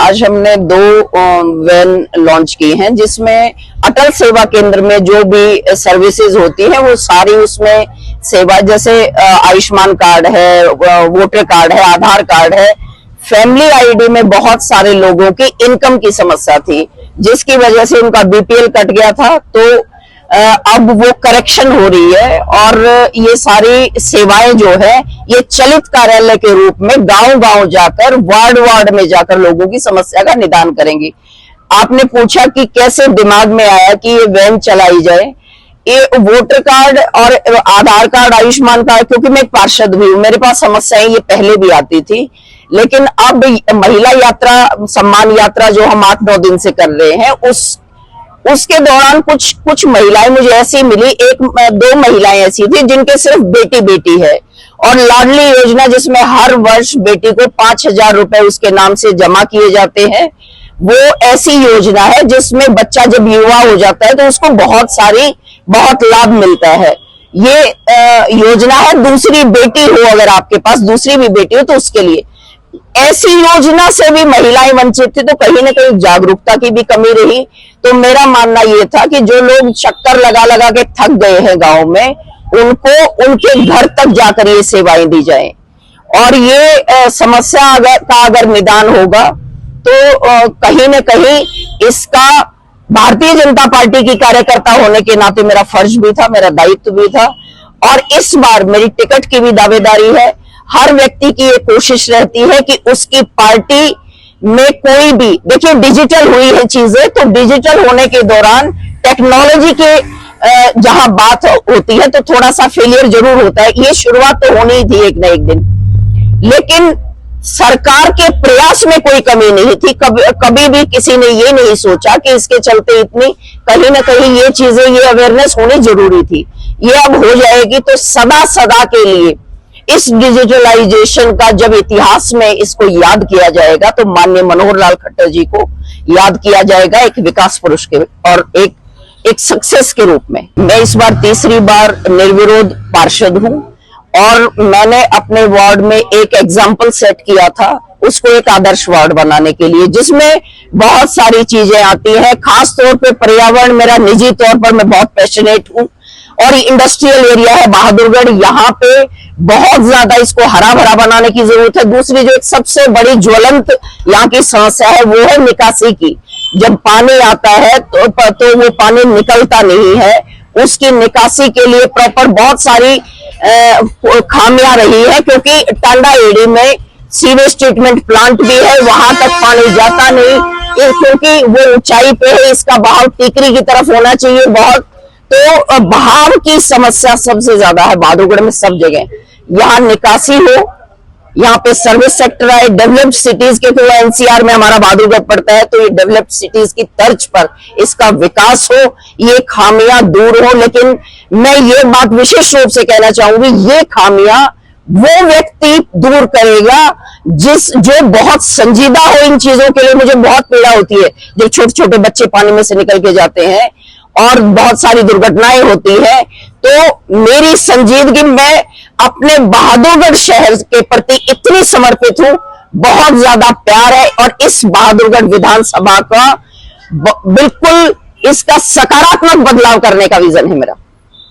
आज हमने 2 van launch की हैं, जिसमें अटल सेवा केंद्र में जो भी सर्विसेज होती है वो सारी उसमें सेवा, जैसे आयुष्मान कार्ड है, वोटर कार्ड है, आधार कार्ड है। फैमिली आईडी में बहुत सारे लोगों की इनकम की समस्या थी, जिसकी वजह से उनका बीपीएल कट गया था, तो अब वो करेक्शन हो रही है और ये सारी सेवाएं जो है ये चलित कार्यालय के रूप में गांव-गांव जाकर, वार्ड में जाकर लोगों की समस्या का निदान करेंगी। आपने पूछा कि कैसे दिमाग में आया कि ये वैन चलाई जाए। ये वोटर कार्ड और आधार कार्ड, आयुष्मान कार्ड, क्योंकि मैं एक पार्षद भी हूं, मेरे पास समस्याएं ये पहले भी आती थी, लेकिन अब महिला यात्रा, सम्मान यात्रा जो हम 8-9 दिन से कर रहे हैं, उसके दौरान कुछ महिलाएं मुझे ऐसी मिली, 1-2 महिलाएं ऐसी थी जिनके सिर्फ बेटी है, और लाडली योजना जिसमें हर वर्ष बेटी को 5,000 रुपए उसके नाम से जमा किए जाते हैं, वो ऐसी योजना है जिसमें बच्चा जब युवा हो जाता है तो उसको बहुत लाभ मिलता है। ये योजना है दूसरी बेटी हो, अगर आपके पास दूसरी भी बेटी हो तो उसके लिए। ऐसी योजना से भी महिलाएं वंचित थी, तो कहीं ना कहीं जागरूकता की भी कमी रही। तो मेरा मानना यह था कि जो लोग चक्कर लगा के थक गए हैं गांव में, उनको उनके घर तक जाकर ये सेवाएं दी जाएं, और ये समस्या अगर निदान होगा तो कहीं न कहीं इसका भारतीय जनता पार्टी की कार्यकर्ता होने के नाते मेरा फर्ज भी था, मेरा दायित्व भी था, और इस बार मेरी टिकट की भी दावेदारी है। हर व्यक्ति की ये कोशिश रहती है कि उसकी पार्टी में कोई भी, देखिए डिजिटल हुई है चीजें, तो डिजिटल होने के दौरान टेक्नोलॉजी के जहां बात होती है तो थोड़ा सा फेलियर जरूर होता है। ये शुरुआत तो होनी ही थी एक न एक दिन, लेकिन सरकार के प्रयास में कोई कमी नहीं थी। कभी भी किसी ने ये नहीं सोचा कि इसके चलते इतनी, कहीं ना कहीं ये चीजें, ये अवेयरनेस होनी जरूरी थी। ये अब हो जाएगी तो सदा के लिए इस डिजिटलाइजेशन का जब इतिहास में इसको याद किया जाएगा तो माननीय मनोहर लाल खट्टर जी को याद किया जाएगा, एक विकास पुरुष के और एक सक्सेस के रूप में। मैं इस बार तीसरी बार निर्विरोध पार्षद हूं, और मैंने अपने वार्ड में एक एग्जाम्पल सेट किया था, उसको एक आदर्श वार्ड बनाने के लिए, जिसमें बहुत सारी चीजें आती हैं। खास तौर पे पर्यावरण, मेरा निजी तौर पर मैं बहुत पैशनेट हूं, और इंडस्ट्रियल एरिया है बहादुरगढ़, यहाँ पे बहुत ज्यादा इसको हरा भरा बनाने की जरूरत है। दूसरी जो एक सबसे बड़ी ज्वलंत यहाँ की समस्या है वो है निकासी की। जब पानी आता है तो वो पानी निकलता नहीं है, उसकी निकासी के लिए प्रॉपर बहुत सारी खामियां रही है, क्योंकि टांडा एडी में सीवेज ट्रीटमेंट प्लांट भी है, वहां तक पानी जाता नहीं, क्योंकि वो ऊंचाई पे है, इसका बहाव टीकरी की तरफ होना चाहिए बहुत। तो बहाव की समस्या सबसे ज्यादा है बहादुरगढ़ में, सब जगह। यहाँ निकासी हो, यहाँ पे सर्विस सेक्टर आए, डेवलप्ड सिटीज के, तो एनसीआर में हमारा बहादुरगढ़ पड़ता है, तो ये डेवलप्ड सिटीज की तर्ज पर इसका विकास हो, ये खामियां दूर हो। लेकिन मैं ये बात विशेष रूप से कहना चाहूंगी, ये खामियां वो व्यक्ति दूर करेगा जो बहुत संजीदा हो इन चीजों के लिए। मुझे बहुत पीड़ा होती है जब छोटे छोटे बच्चे पानी में से निकल के जाते हैं और बहुत सारी दुर्घटनाएं होती है, तो मेरी संजीदगी, मैं अपने बहादुरगढ़ शहर के प्रति इतनी समर्पित हूं, बहुत ज्यादा प्यार है, और इस बहादुरगढ़ विधानसभा का बिल्कुल इसका सकारात्मक बदलाव करने का विजन है मेरा।